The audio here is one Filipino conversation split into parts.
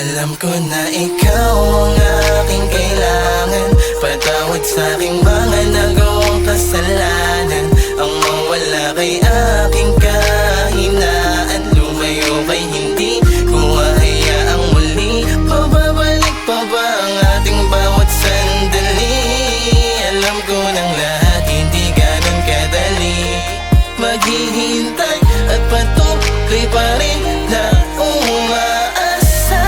Alam ko na ikaw ang aking kailangan. Patawad sa aking mga nagawang kasalanan. Ang mawala kay aking kahinaan. Lumayo kay hindi ko hahayaang muli. Pababalik pa ba ang ating bawat sandali? Alam ko ng lahat hindi ganon kadali. Maghihintay at patuloy pa rin na umaasa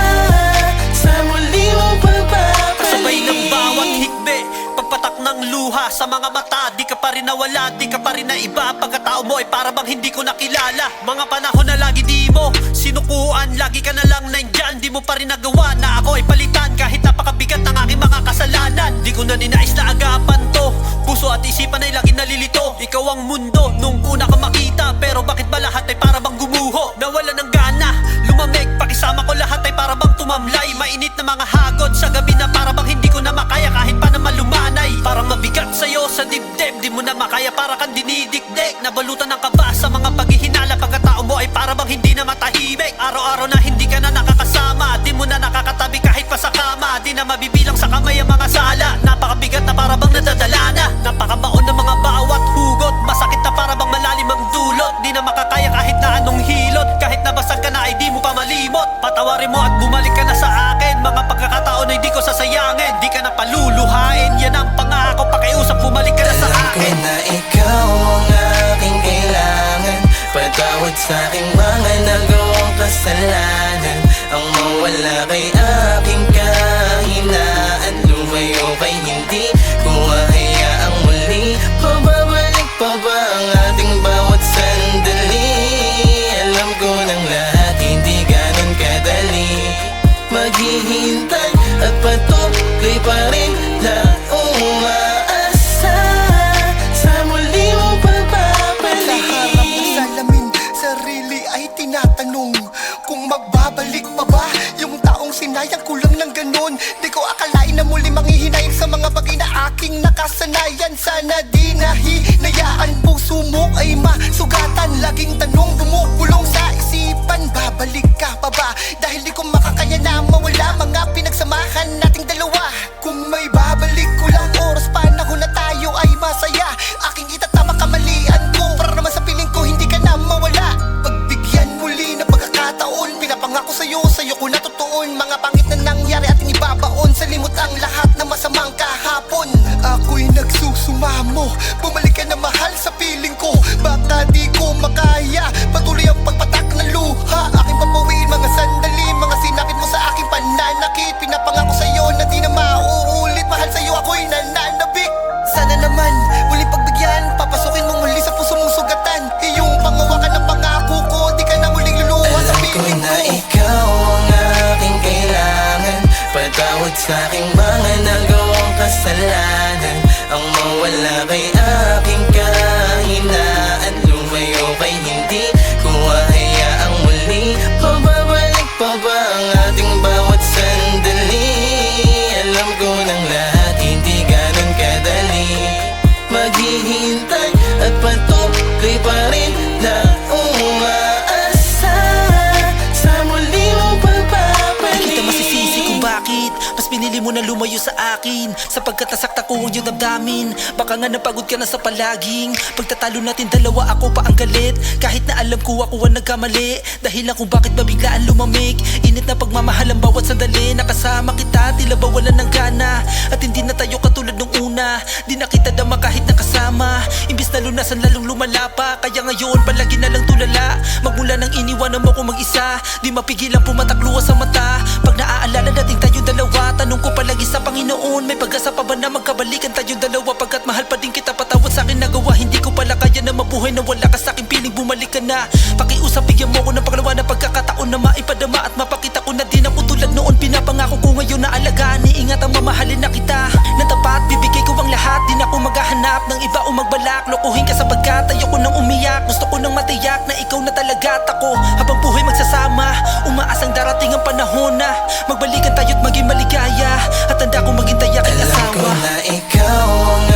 sa muli mong pagbabalik. Kasabay ng bawat higbe, pagpatak ng luha sa mga mata. Di ka pa rin nawala, di ka pa rin naiba. Pagkatao mo ay para bang hindi ko nakilala. Mga panahon na lagi di mo sinukuan, lagi ka na lang nandyan. Di mo pa rin nagawa na ako ay palitan. Kahit napakabigat ng aking mga kasalanan, di ko na ninais na agapan to. Puso at isipan ay lagi nalilito. Ikaw ang mundo nung una ka makita. Pero bakit ba lahat ay para bang gumuho? Nawala ng gana, lumamig, pakisama ko lahat ay para bang tumamlay. Mainit na mga hagod sa gabi na para bang hindi ko na makaya. Kahit pa na malumanay, parang mabigat sa'yo sa dibdib. Di mo na makaya, para kang dinidikdik. Nabalutan ng kaba sa mga paghihinala. Pagkatao mo ay para bang hindi na matahimik. Araw-araw na hindi ka na nakakasama. Di mo na nakakatabi kahit pa sa kama. Di na mabibilang sa kamay ang mga sala. Napakabigat na para bang nadadala na. Napakabaon ng mga bawat hugot. Masakit na para bang malalim ang dulot. Di na makakaya kahit na anong hilot. Kahit nabasag ka na ay di mo pa malimot. Patawarin mo at bumalik ka na sa akin. Mga pagkakataon ay di ko sasayangin. Di ka na paluluhain, yan ang pangako. Pakiusap, bumalik ka na sa akin. Alam ko na ikaw ang aking kailangan. Patawad sa aking mga nagawang kasalanan. Ang mawala kay aking kahinaan. Lumayo kay hindi ko hahayaang muli. Pababalik pa ba ang ating bawat sandali? Alam ko ng lahat hindi ganon kadali. Maghihintay at patuloy pa rin na umaasa sa muli mong pagbabalik. Naharap ng salamin, sarili ay tinatanong kung magbabalik pa ba yung taong sinayang ko lang ng ganon. Di ko akalain na muli manghihinayang sa mga bagay na aking nakasanayan. Sana di nahinayaan, puso mo ay masugatan. Laging tanong bumubulong sa isipan, babalik ka pa ba? Dahil di ko makakaya na mawala mga pinagsamahan nating dalawa. Kung may babalik ko lang oras, panahon na tayo ay masaya. Aking itatama kamalian ko para naman sa piling ko hindi ka na mawala. Pagbigyan muli ng pagkakataon, pinapangako sa'yo ko natutuon. Mga pangit na nangyari ating ibabaon sa limot ang lahat ng masamang kahapon. Ako'y nagsusumamo, bumalik ka na mahal sa piling ko. Baka di ko makaya, patuloy ang pagpatak ng luha. Aking papawiin mga sandali, mga sinakit mo sa aking pananakit. Pinapangako sa'yo na di na mauulit, mahal sa'yo ako'y nananabik. Sana naman, muling pagbigyan, papasukin mo muli sa puso mong sugatan. Iyong pangawakan ng pangako ko, di ka na muling luluha sa piling ko. Alam ko na ikaw ang aking kailangan. Patawad sa aking mga nagawang kasalanan. Ang mawala kay aking kahinaan. Lumayo kay hindi ko hahayaang muli. Pababalik pa ba ang ating bawat sandali? Alam ko ng lahat hindi ganon kadali. Maghihintay at patuloy pa rin na umaasa sa muli mong pagbabalik. Di kita masisisi kung bakit mas pinili mo na lumayo sa akin, sapagkat nasakta ko ang iyong damdamin. Baka nga napagod ka na sa palaging pagtatalo natin dalawa, ako pa ang galit. Kahit na alam ko ako ang nagkamali, dahilan kung bakit ba biglaan lumamig. Init na pagmamahal ang bawat sandali. Nakasama kita, tila ba wala ng gana. At hindi na tayo katulad nung una. Di na kita dama kahit nakasama. Imbis na lunasan lalong lumalapa. Kaya ngayon palagi na lang tulala. Magmula nang iniwanan mo ko mag-isa, di mapigilan pumatakluwa sa mata. Pag naaalala natin tayong dalawa, tanong ko palagi sa Panginoon, may pag-asa pa ba na magkabalikan tayong dalawa? Pagkat mahal pa din kita, patawad sa akin nagawa. Hindi ko pala kaya na mabuhay na wala ka sa aking piling, bumalik ka na. Pakiusap, bigyan mo ko ng pangalawa na pagkakataon na maipadama at mapakita ko na din ako tulad noon. Pinapangako ko ngayon na alagaan, iingatan, mamahalin na kita ng tapat. Bibigay ko ang lahat, di na ako maghahanap ng iba o magbalak. Lokohin ka sapagkat ayoko nang umiyak. Gusto ko nang matiyak na ikaw na talaga at ako. Habang buhay magsasama, umaasang darating ang panahon na magbalikan tayo't maging maligaya. At handa kong maging tayak ang asawa. Alam ko na ikaw ang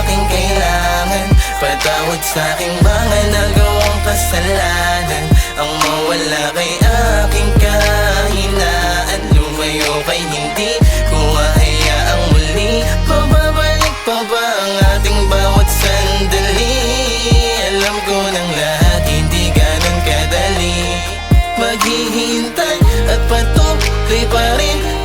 aking kailangan. Patawad sa aking mga nagawang kasalanan. Ang mawala kay aking kahinaan. naghihintay at patuloy pa rin